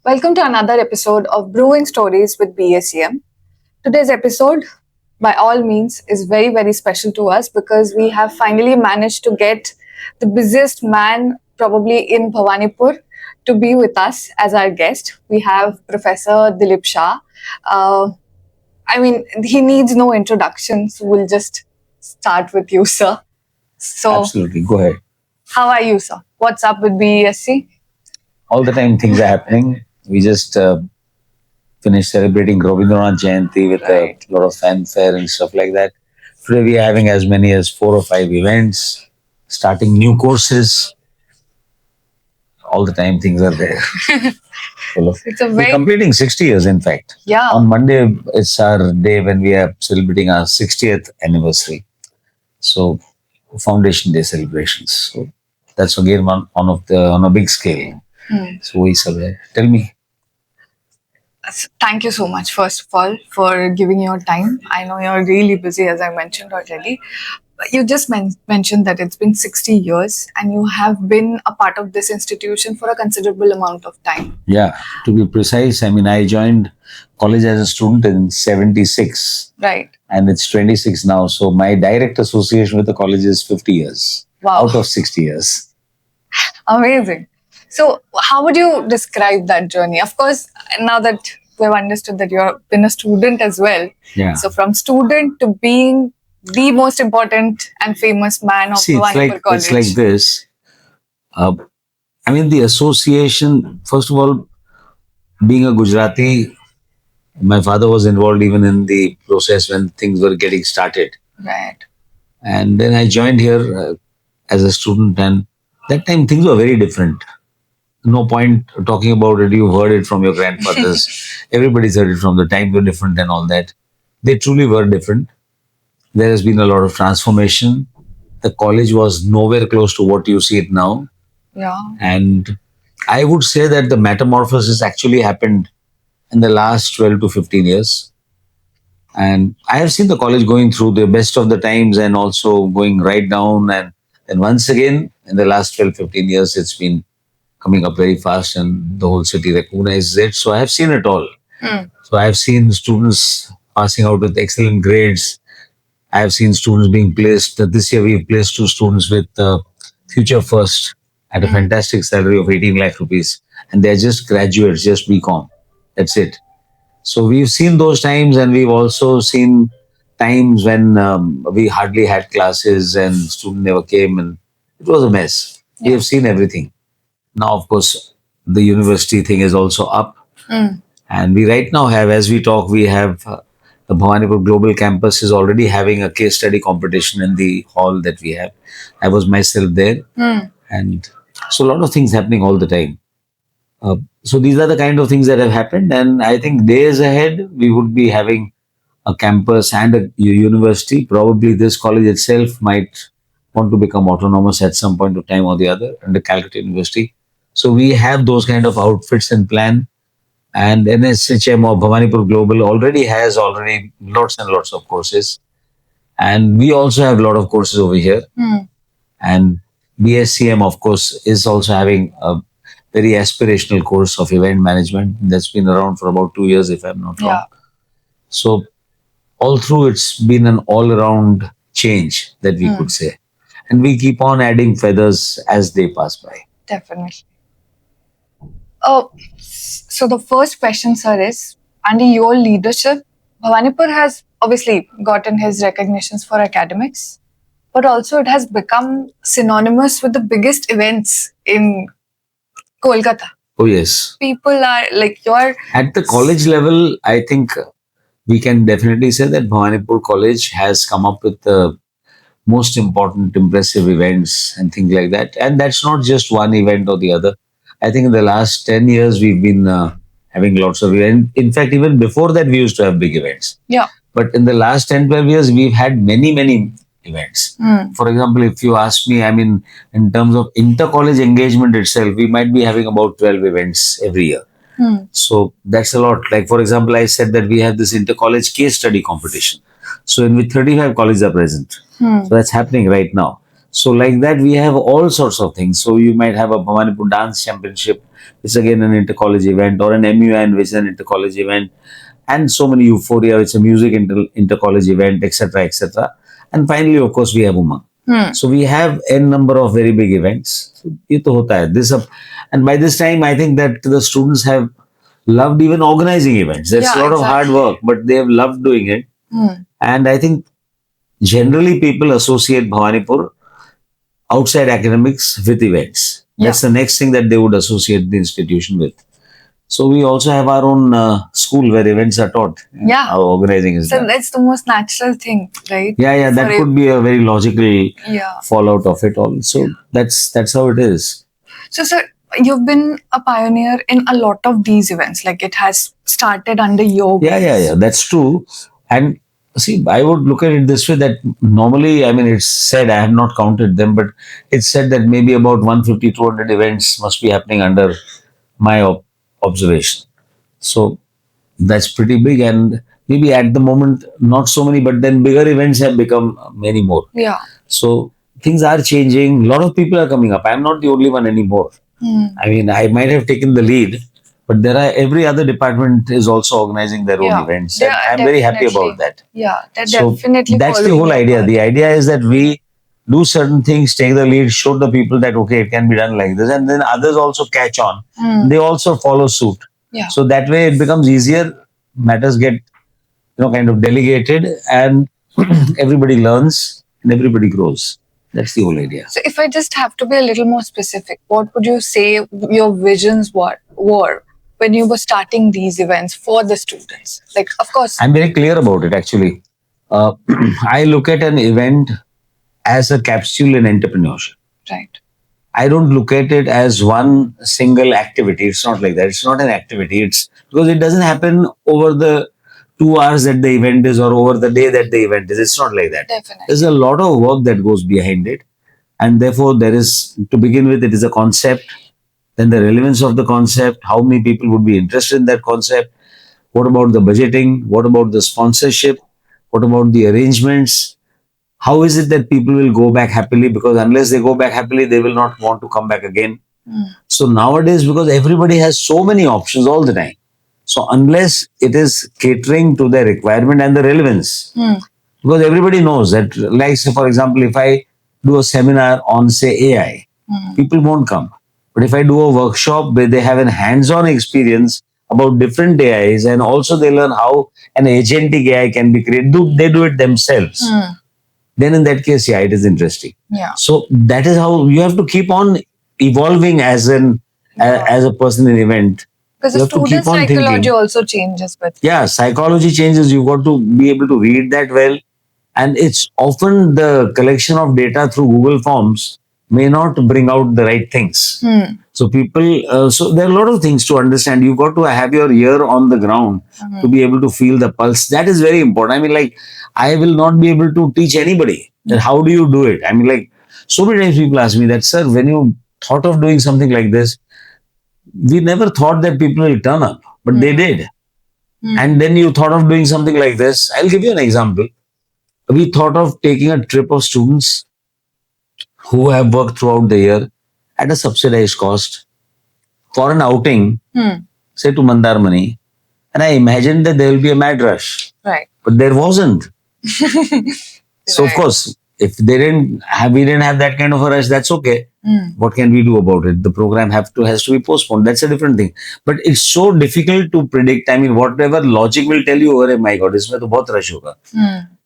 Welcome to another episode of Brewing Stories with BSCM. Today's episode, by all means, is very, very special to us because we have finally managed to get the busiest man probably in Bhawanipur to be with us as our guest. We have Professor Dilip Shah. Uh, he needs no introduction, so we'll just start with you, sir. So, Absolutely, go ahead. how are you, sir? What's up with BESC? All the time things are happening. We just finished celebrating Rabindranath Jayanti with Right. a lot of fanfare and stuff like that. Today we are having as many as 4 or 5 events, starting new courses. All the time things are there. It's a We're very, completing 60 years, in fact. yeah. On Monday, it's our day when we are celebrating our 60th anniversary. So, Foundation Day celebrations. So, that's again on a big scale. So, we celebrate. Tell me. Thank you so much, first of all, for giving your time. I know you're really busy, as I mentioned already. But you just mentioned that it's been 60 years and you have been a part of this institution for a considerable amount of time. Yeah, to be precise, I joined college as a student in 76 Right. and it's 26 now. So my direct association with the college is 50 years Wow. out of 60 years. Amazing. So, how would you describe that journey? Of course, now that we've understood that you've been a student as well. Yeah. So, from student to being the most important and famous man of See, it's Bhawanipur College. it's like this. The association, first of all, being a Gujarati, my father was involved even in the process when things were getting started. Right. And then I joined here as a student, and that time things were very different. No point talking about it. You've heard it from your grandfathers. Everybody's heard it from the times were different and all that. They truly were different. There has been a lot of transformation. The college was nowhere close to what you see it now. Yeah. And I would say that the metamorphosis actually happened in the last 12 to 15 years. And I have seen the college going through the best of the times and also going right down. And then once again, in the last 12, 15 years, it's been coming up very fast and the whole city recognizes it. So I have seen it all. So I have seen students passing out with excellent grades. I have seen students being placed. This year we've placed 2 students with Future First at a fantastic salary of 18 lakh rupees. And they're just graduates, just BCom. That's it. So we've seen those times, and we've also seen times when we hardly had classes and student never came, and it was a mess. We have seen everything. Now, of course, the university thing is also up. And we right now have, as we talk, we have the Bhawanipur Global Campus is already having a case study competition in the hall that we have. I was myself there. And so a lot of things happening all the time. So these are the kind of things that have happened. And I think days ahead, we would be having a campus and a university. Probably this college itself might want to become autonomous at some point of time or the other, and the Calcutta University. So we have those kind of outfits in plan. And NSHM or Bhawanipur Global already has lots and lots of courses. And we also have a lot of courses over here. And BSCM, of course, is also having a very aspirational course of event management that's been around for about 2 years, if I'm not wrong. Yeah. So all through, it's been an all-around change that we could say. And we keep on adding feathers as they pass by. Definitely. Oh, so the first question, sir, is under your leadership, Bhawanipur has obviously gotten his recognitions for academics, but also it has become synonymous with the biggest events in Kolkata. Oh, yes. People are like At the college level, I think we can definitely say that Bhawanipur College has come up with the most important, impressive events and things like that. And that's not just one event or the other. I think in the last 10 years, we've been having lots of events. In fact, even before that, we used to have big events. Yeah. But in the last 10, 12 years, we've had many, many events. For example, if you ask me, in terms of inter-college engagement itself, we might be having about 12 events every year. So that's a lot. Like, for example, I said that we have this inter-college case study competition. So in which 35 colleges are present. So that's happening right now. So like that, we have all sorts of things. So you might have a Bhawanipur Dance Championship, which is again an inter-college event, or an MUN, which is an inter-college event, and so many Euphoria, which is a music inter-college event, etc., etc. And finally, of course, we have Umang. So we have n number of very big events. So, ये तो होता है. And by this time, I think that the students have loved even organizing events. That's a lot of hard work, but they have loved doing it. And I think generally people associate Bhawanipur outside academics with events. That's the next thing that they would associate the institution with. So we also have our own school where events are taught. How organizing is so done. that's the most natural thing, right? Yeah, that could be a very logical fallout of it all. So that's how it is. So, sir, you've been a pioneer in a lot of these events. Like it has started under your Yeah. That's true. And see, I would look at it this way, that normally, I mean, it's said, I have not counted them, but it's said that maybe about 150, 200 events must be happening under my observation. So that's pretty big. And maybe at the moment, not so many, but then bigger events have become many more. Yeah. So things are changing. A lot of people are coming up. I'm not the only one anymore. I mean, I might have taken the lead, but there are every other department is also organizing their own events. And I'm very happy about that. Yeah, that So definitely. that's the whole idea. The idea is that we do certain things, take the lead, show the people that okay, it can be done like this, and then others also catch on. They also follow suit. Yeah. So that way it becomes easier. Matters get kind of delegated, and everybody learns and everybody grows. That's the whole idea. So if I just have to be a little more specific, what would you say your visions were when you were starting these events for the students? Like, of course, I'm very clear about it actually. I look at an event as a capsule in entrepreneurship. Right. I don't look at it as one single activity. It's not like that. It's not an activity. It's because it doesn't happen over the 2 hours that the event is or over the day that the event is. It's not like that. Definitely. There's a lot of work that goes behind it. And therefore, there is, to begin with, it is a concept. Then the relevance of the concept, how many people would be interested in that concept. What about the budgeting? What about the sponsorship? What about the arrangements? How is it that people will go back happily? Because unless they go back happily, they will not want to come back again. So nowadays, because everybody has so many options all the time, so unless it is catering to their requirement and the relevance, because everybody knows that, like say for example, if I do a seminar on say AI, people won't come. But if I do a workshop where they have a hands-on experience about different AIs, and also they learn how an agentic AI can be created, they do it themselves. Then in that case, yeah, it is interesting. Yeah. So that is how you have to keep on evolving as a person in event. Because the student psychology also changes with. Yeah, psychology changes. You've got to be able to read that well. And it's often the collection of data through Google Forms may not bring out the right things. So people, so there are a lot of things to understand. You've got to have your ear on the ground to be able to feel the pulse. That is very important. I mean, like, I will not be able to teach anybody that how do you do it. I mean, like, so many times people ask me that, sir, when you thought of doing something like this, we never thought that people will turn up, but they did. And then you thought of doing something like this. I'll give you an example. We thought of taking a trip of students who have worked throughout the year at a subsidized cost for an outing, say to Mandarmani. And I imagined that there will be a mad rush. Right. But there wasn't. So, of course, if we didn't have that kind of a rush, that's okay. What can we do about it? The program has to be postponed. That's a different thing. But it's so difficult to predict. I mean, whatever logic will tell you, oh my God, isme to bahut rush hoga.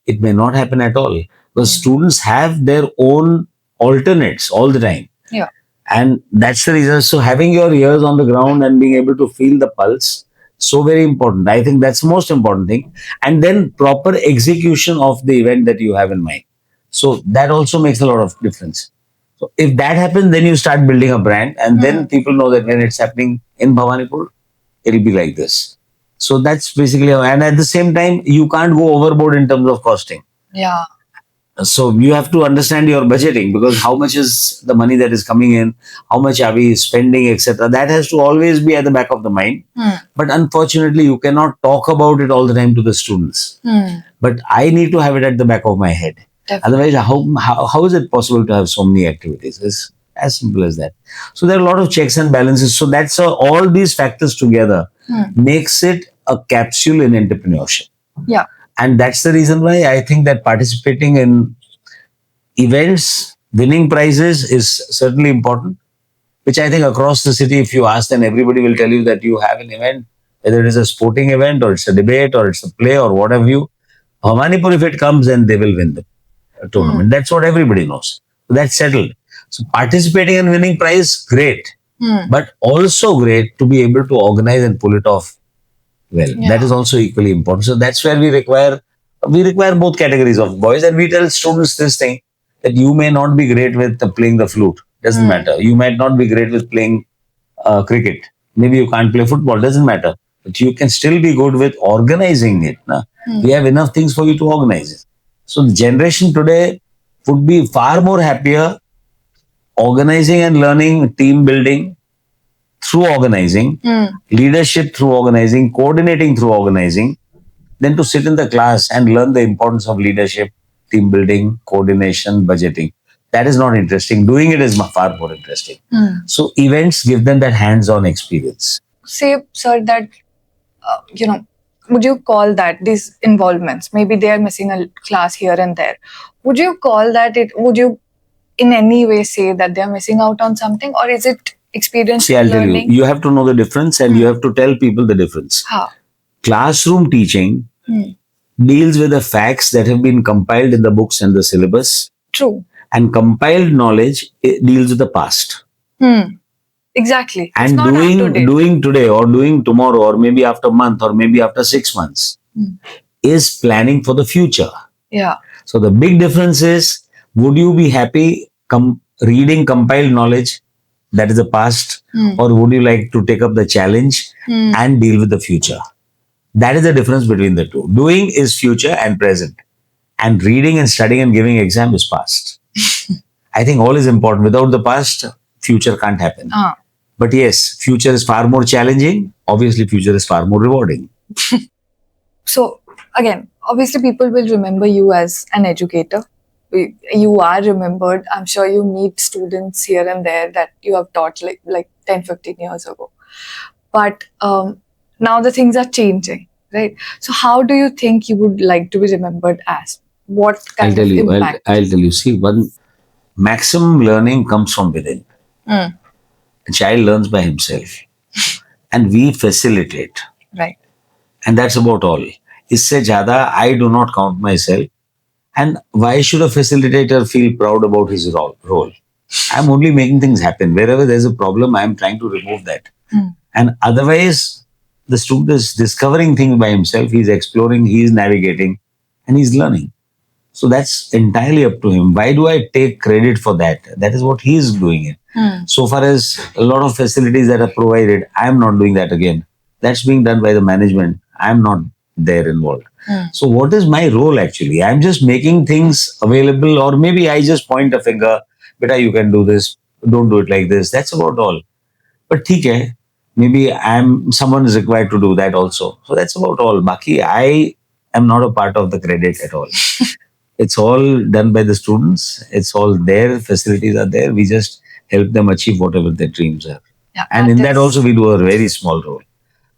It may not happen at all. Because students have their own alternates all the time. Yeah. And that's the reason. So having your ears on the ground and being able to feel the pulse, so very important. I think that's the most important thing. And then proper execution of the event that you have in mind. So that also makes a lot of difference. So if that happens, then you start building a brand, and then people know that when it's happening in Bhawanipur, it'll be like this. So that's basically how, and at the same time, you can't go overboard in terms of costing. Yeah. So you have to understand your budgeting, because how much is the money that is coming in, how much are we spending, etc. That has to always be at the back of the mind. But unfortunately, you cannot talk about it all the time to the students. But I need to have it at the back of my head. Definitely. Otherwise, how is it possible to have so many activities? It's as simple as that. So there are a lot of checks and balances. So that's all these factors together makes it a capsule in entrepreneurship. Yeah. And that's the reason why I think that participating in events, winning prizes is certainly important, which I think across the city, if you ask, then everybody will tell you that you have an event, whether it is a sporting event or it's a debate or it's a play or whatever you. Bhawanipur, if it comes, then they will win the tournament. That's what everybody knows. So that's settled. So participating and winning prize, great. But also great to be able to organize and pull it off well. Yeah. That is also equally important. So that's where we require both categories of boys, and we tell students this thing that you may not be great with playing the flute. Doesn't matter. You might not be great with playing cricket. Maybe you can't play football. Doesn't matter. But you can still be good with organizing it. Na? We have enough things for you to organize it. So the generation today would be far more happier organizing and learning team building through organizing, leadership through organizing, coordinating through organizing, than to sit in the class and learn the importance of leadership, team building, coordination, budgeting. That is not interesting. Doing it is far more interesting. So events give them that hands-on experience. Say, sir, that would you call that these involvements? Maybe they are missing a class here and there. Would you call that it? Would you, in any way, say that they are missing out on something, or is it experiential See, I'll tell you. learning? You have to know the difference, and you have to tell people the difference. How? Classroom teaching deals with the facts that have been compiled in the books and the syllabus, True. and compiled knowledge deals with the past. Exactly. It's And not up to date. doing today or doing tomorrow or maybe after a month or maybe after 6 months is planning for the future. Yeah. So the big difference is, would you be happy reading compiled knowledge that is the past, or would you like to take up the challenge and deal with the future? That is the difference between the two. Doing is future and present, and reading and studying and giving exam is past. I think all is important. Without the past, future can't happen. But yes, future is far more challenging. Obviously, future is far more rewarding. So again, obviously people will remember you as an educator. You are remembered. I'm sure you meet students here and there that you have taught like 10, 15 years ago. But now the things are changing, right? So how do you think you would like to be remembered as? What I'll kind tell of you. impact? I'll tell you. See, one maximum learning comes from within. A child learns by himself, and we facilitate. Right. And that's about all. Isse jada, I do not count myself. And why should a facilitator feel proud about his role? I'm only making things happen. Wherever there's a problem, I'm trying to remove that. And otherwise, the student is discovering things by himself. He's exploring, he's navigating, and he's learning. So that's entirely up to him. Why do I take credit for that? That is what he's doing it. So far as a lot of facilities that are provided, I'm not doing that again. That's being done by the management. I'm not there involved. So what is my role actually? I'm just making things available, or maybe I just point a finger, beta, you can do this, don't do it like this. That's about all. But theek hai, maybe someone is required to do that also. So that's about all. Baki, I am not a part of the credit at all. It's all done by the students. It's all their facilities are there. We just help them achieve whatever their dreams are. Yeah, And in that also we do a very small role.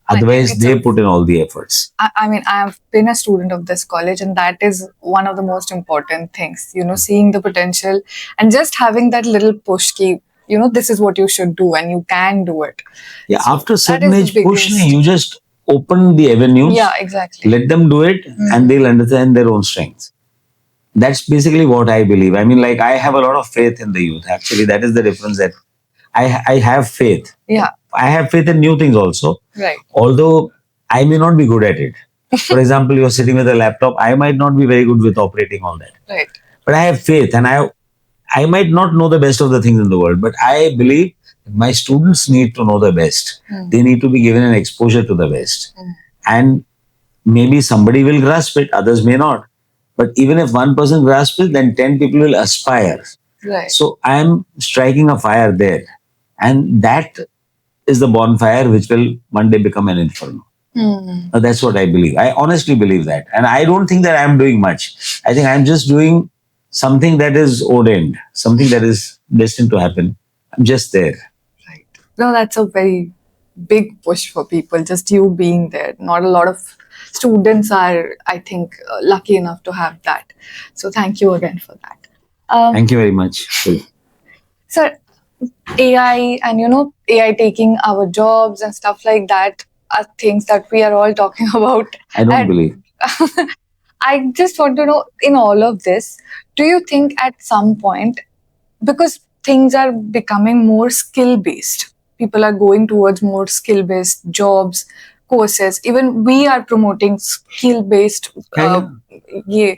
Otherwise, it's they put in all the efforts. I mean, I have been a student of this college, and that is one of the most important things, seeing the potential and just having that little push key, this is what you should do and you can do it. Yeah, So after a that certain is the age, push, biggest- you just open the avenues, Yeah, exactly. let them do it, and they'll understand their own strengths. That's basically what I believe. I mean, like, I have a lot of faith in the youth. Actually, that is the difference, that I have faith. Yeah, I have faith in new things also. right. Although I may not be good at it. For example, you're sitting with a laptop. I might not be very good with operating all that. Right. But I have faith, and I might not know the best of the things in the world, but I believe my students need to know the best. They need to be given an exposure to the best. And maybe somebody will grasp it, others may not. But even if one person grasps it, then 10 people will aspire. Right. So I am striking a fire there. And that is the bonfire which will one day become an inferno. That's what I believe. I honestly believe that. And I don't think that I'm doing much. I think I'm just doing something that is ordained, something that is destined to happen. I'm just there. Right. No, that's a very big push for people, just you being there. Not a lot of students are, I think, lucky enough to have that. So thank you again for that. Thank you very much. Sir, AI and AI taking our jobs and stuff like that are things that we are all talking about. I don't And believe. I just want to know, in all of this, do you think at some point, because things are becoming more skill based, people are going towards more skill based jobs, courses, even we are promoting skill based Yeah, yeah,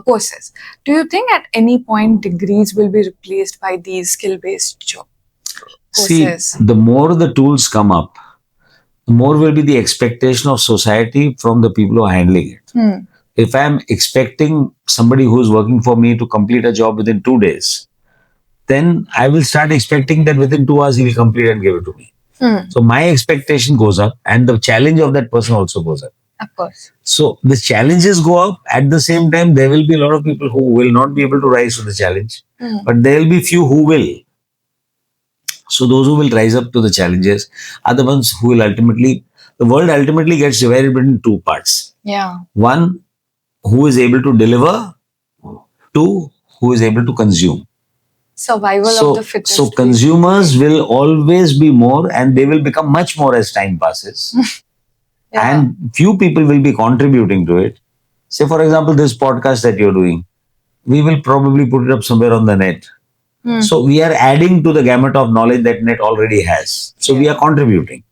courses. Do you think at any point degrees will be replaced by these skill based job see, courses? the more the tools come up, the more will be the expectation of society from the people who are handling it. Hmm. If I'm expecting somebody who's working for me to complete a job within 2 days, then I will start expecting that within 2 hours he will complete and give it to me. Hmm. So my expectation goes up and the challenge of that person also goes up. Of course. So the challenges go up. At the same time, there will be a lot of people who will not be able to rise to the challenge, but there will be few who will. So those who will rise up to the challenges are the ones who will ultimately, the world ultimately gets divided into two parts. Yeah. One, who is able to deliver. Two, who is able to consume. Survival of the fittest. So consumers will always be more and they will become much more as time passes. Yeah. And few people will be contributing to it. Say, for example, this podcast that you're doing, we will probably put it up somewhere on the net. So we are adding to the gamut of knowledge that net already has. So we are contributing.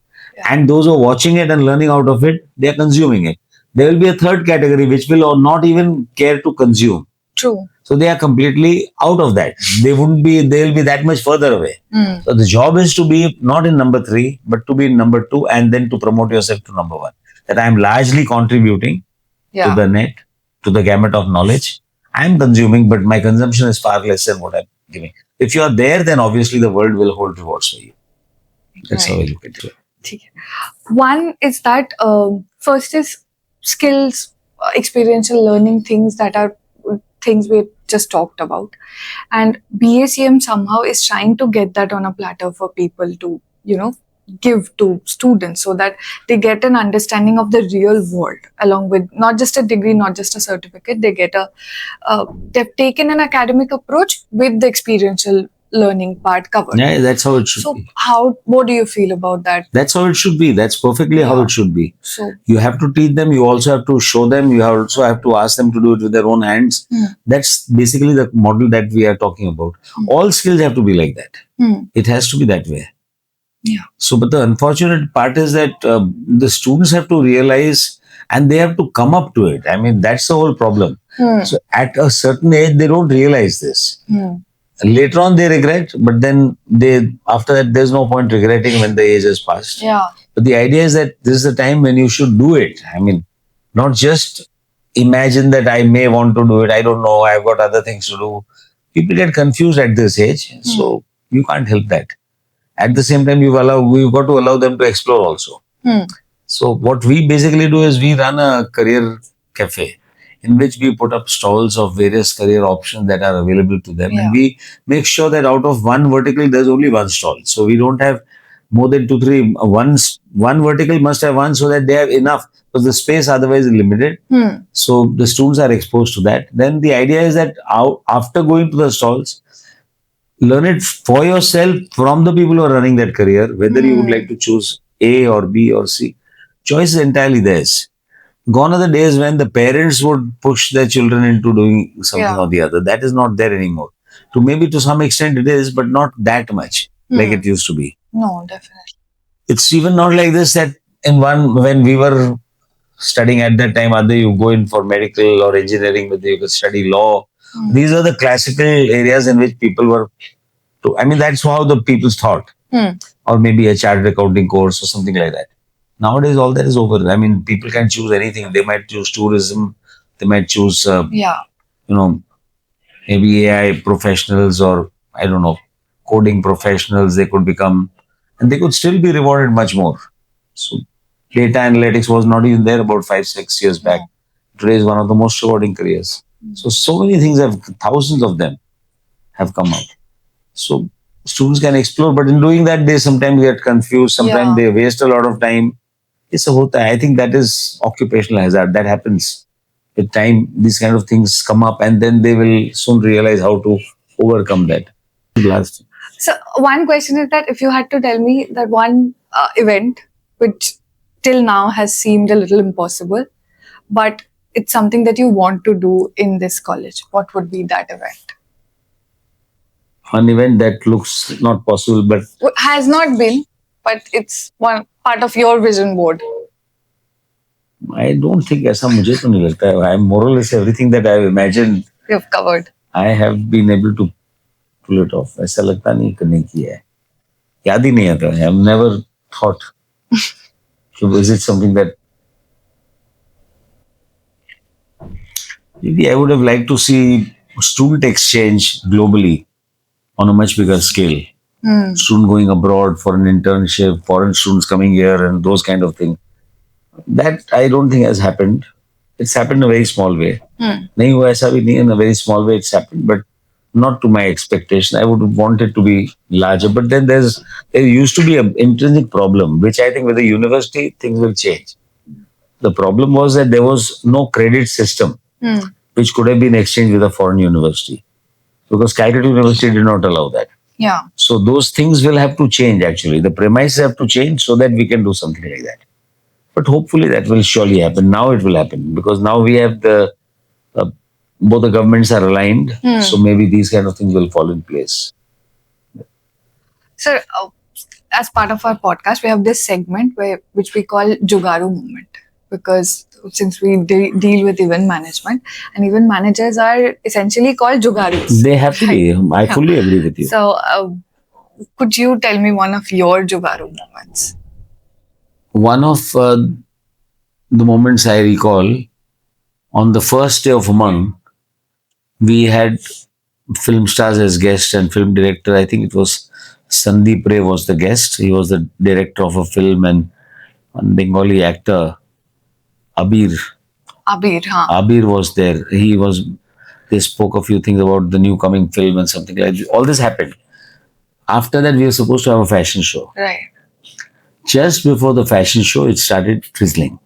And those who are watching it and learning out of it, they are consuming it. There will be a third category which will not even care to consume. True. So they are completely out of that. They wouldn't be, they'll be that much further away. So the job is to be not in number 3, but to be in number 2 and then to promote yourself to number 1. That I'm largely contributing to the net, to the gamut of knowledge. I'm consuming, but my consumption is far less than what I'm giving. If you are there, then obviously the world will hold rewards for you. That's how I look at it. One is that first is skills, experiential learning, things that are things we just talked about, and BACM somehow is trying to get that on a platter for people to give to students so that they get an understanding of the real world along with not just a degree, not just a certificate. They get they've taken an academic approach with the experiential learning part covered. Yeah, that's how it should be. So what do you feel about that? That's how it should be. That's perfectly how it should be. So you have to teach them. You also have to show them. You also have to ask them to do it with their own hands. That's basically the model that we are talking about. All skills have to be like that. It has to be that way. Yeah. So, but the unfortunate part is that the students have to realize and they have to come up to it. I mean, that's the whole problem. So, at a certain age, they don't realize this. Later on, they regret, but then after that, there's no point regretting when the age has passed. Yeah. But the idea is that this is the time when you should do it. I mean, not just imagine that I may want to do it. I don't know. I've got other things to do. People get confused at this age. So you can't help that. At the same time, we've got to allow them to explore also. So what we basically do is we run a career cafe in which we put up stalls of various career options that are available to them. And we make sure that out of one vertical, there's only one stall. So we don't have more than 2, 3. One vertical must have one so that they have enough because the space otherwise is limited. So the students are exposed to that. Then the idea is that after going to the stalls, learn it for yourself from the people who are running that career, whether you would like to choose A or B or C. Choice is entirely theirs. Gone are the days when the parents would push their children into doing something or the other. That is not there anymore. To some extent it is, but not that much like it used to be. No, definitely. It's even not like this that when we were studying at that time, either you go in for medical or engineering, whether you could study law. These are the classical areas in which people were. That's how the people thought. Or maybe a chartered accounting course or something like that. Nowadays, all that is over. I mean, people can choose anything. They might choose tourism. They might choose, maybe AI professionals or, I don't know, coding professionals they could become. And they could still be rewarded much more. So, data analytics was not even there about 5, 6 years back. Today is one of the most rewarding careers. So many things thousands of them have come up. So students can explore, but in doing that, they sometimes get confused. Sometimes they waste a lot of time. It's a hota hai. I think that is occupational hazard. That happens with time. These kind of things come up, and then they will soon realize how to overcome that. Last. So one question is that if you had to tell me that one event which till now has seemed a little impossible, but it's something that you want to do in this college, what would be that event? One event that looks not possible, but Has not been, but it's one part of your vision board. I don't think ऐसा मुझे तो नहीं लगता है. I'm more or less everything that I've imagined. You've covered. I have been able to pull it off. ऐसा लगता नहीं करने की है. याद ही नहीं आता. I've never thought. So is it something that maybe I would have liked to see student exchange globally on a much bigger scale. Student going abroad for an internship, foreign students coming here, and those kind of things. That I don't think has happened. It's happened in a very small way. नहीं हुआ ऐसा भी नहीं. In a very small way it's happened, but not to my expectation. I would want it to be larger. But then there used to be an intrinsic problem, which I think with the university things will change. The problem was that there was no credit system which could have been exchanged with a foreign university, because Calcutta University did not allow that. Yeah. So those things will have to change actually. The premises have to change so that we can do something like that. But hopefully that will surely happen. Now it will happen because now we have both the governments are aligned. So maybe these kind of things will fall in place. Sir, as part of our podcast, we have this segment which we call Jugaru Moment, because since we deal with event management, and event managers are essentially called Jugarus. They have to be. I fully agree with you. So, could you tell me one of your Jugaru moments? One of the moments I recall, on the first day of Umang, we had film stars as guests and film director. I think it was Sandeep Ray was the guest. He was the director of a film, and one Bengali actor, Abir. Abir was there. They spoke a few things about the new coming film and something like that. All this happened. After that, we were supposed to have a fashion show. Right. Just before the fashion show, it started drizzling.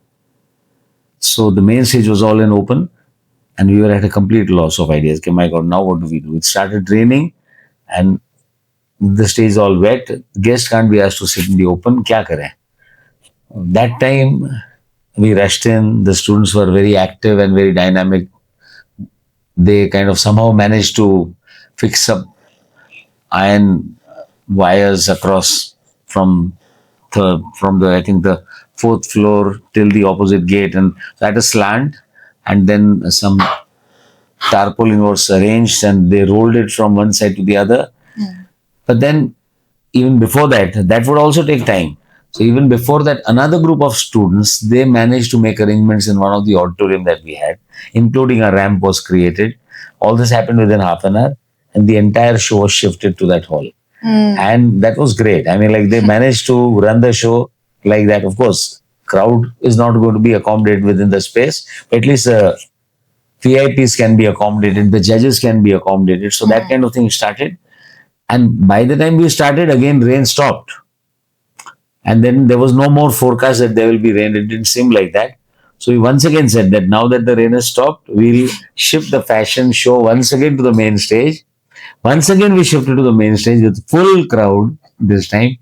So the main stage was all in open, and we were at a complete loss of ideas. Okay, my God, now what do we do? It started raining, and the stage is all wet. Guests can't be asked to sit in the open. Kya kare? That time, we rushed in. The students were very active and very dynamic. They kind of somehow managed to fix up iron wires across from the I think the fourth floor till the opposite gate, and at a slant, and then some tarpaulin was arranged and they rolled it from one side to the other. But then even before that would also take time. So even before that, another group of students, they managed to make arrangements in one of the auditorium that we had, including a ramp was created. All this happened within half an hour, and the entire show was shifted to that hall. And that was great. I mean, like they managed to run the show like that. Of course, crowd is not going to be accommodated within the space, but at least VIPs can be accommodated, the judges can be accommodated. So that kind of thing started. And by the time we started, again, rain stopped. And then there was no more forecast that there will be rain. It didn't seem like that. So we once again said that now that the rain has stopped, we'll shift the fashion show once again to the main stage. Once again, we shifted to the main stage with full crowd this time.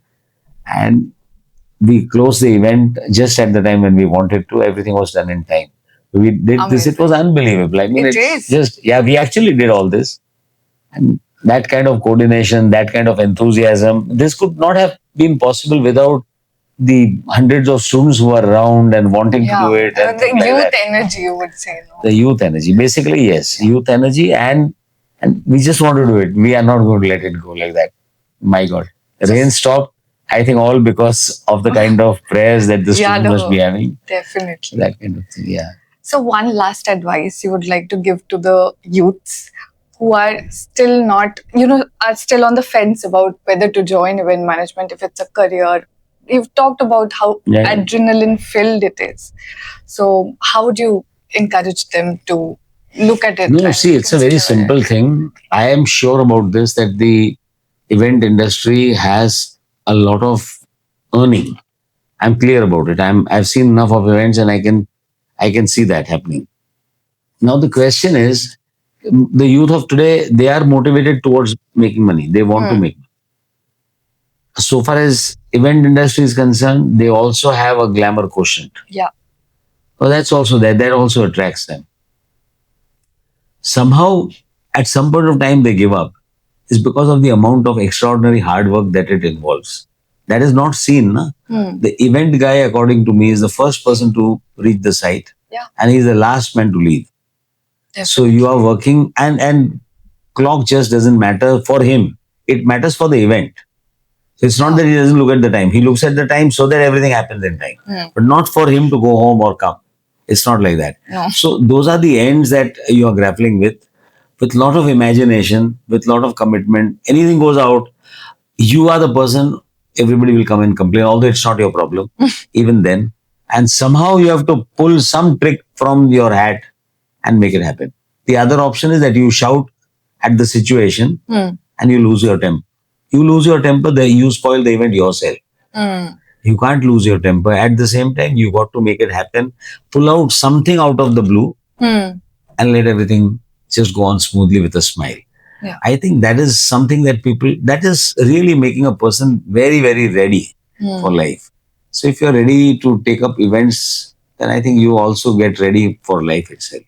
And we closed the event just at the time when we wanted to. Everything was done in time. We did this. It was unbelievable. I mean, it's just, we actually did all this. And that kind of coordination, that kind of enthusiasm, this could not have been possible without the hundreds of students who are around and wanting to do it. And the youth like energy, you would say. No? The youth energy. Basically, yes. Youth energy, and we just want to do it. We are not going to let it go like that. My God. Rain stopped. I think all because of the kind of prayers that the student must be having. Definitely. That kind of thing, yeah. So one last advice you would like to give to the youths who are still not, are still on the fence about whether to join event management, if it's a career. You've talked about how adrenaline filled it is. So how would you encourage them to look at it No, and see, it's a very consider it? simple thing. I am sure about this that the event industry has a lot of earning. I'm clear about it. I've seen enough of events and I can see that happening. Now the question is, the youth of today, they are motivated towards making money. They want to make. So far as event industry is concerned, they also have a glamour quotient. Yeah. So that's also there. That also attracts them. Somehow, at some point of time, they give up. Is because of the amount of extraordinary hard work that it involves. That is not seen. Na? The event guy, according to me, is the first person to reach the site. Yeah. And he's the last man to leave. So you are working, and clock just doesn't matter for him. It matters for the event. So it's not that he doesn't look at the time. He looks at the time so that everything happens in time. But not for him to go home or come. It's not like that. No. So those are the ends that you are grappling with lot of imagination, with lot of commitment. Anything goes out, you are the person, everybody will come and complain, although it's not your problem, even then. And somehow you have to pull some trick from your hat and make it happen. The other option is that you shout at the situation and you lose your temper. You lose your temper, you spoil the event yourself. You can't lose your temper. At the same time, you got to make it happen. Pull out something out of the blue and let everything just go on smoothly with a smile. Yeah. I think that is something that is really making a person very, very ready for life. So if you're ready to take up events, then I think you also get ready for life itself.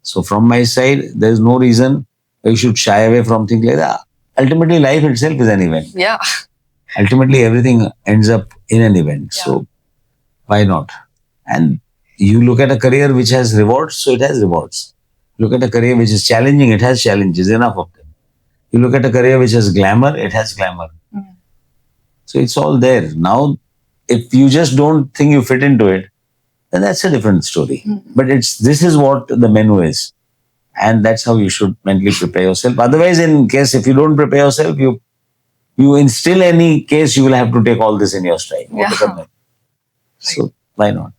So from my side, there's no reason you should shy away from things like that. Ultimately, life itself is an event. Yeah. Ultimately, everything ends up in an event. Yeah. So why not? And you look at a career which has rewards, so it has rewards. Look at a career which is challenging, it has challenges, enough of them. You look at a career which has glamour, it has glamour. So it's all there. Now, if you just don't think you fit into it, then that's a different story. But this is what the menu is. And that's how you should mentally prepare yourself. Otherwise, in case if you don't prepare yourself, you instill any case, you will have to take all this in your stride. Yeah. So why not?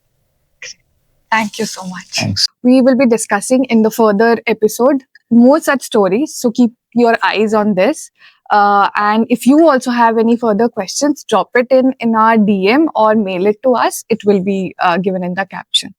Thank you so much. Thanks. We will be discussing in the further episode more such stories. So keep your eyes on this. And if you also have any further questions, drop it in our DM or mail it to us. It will be given in the caption.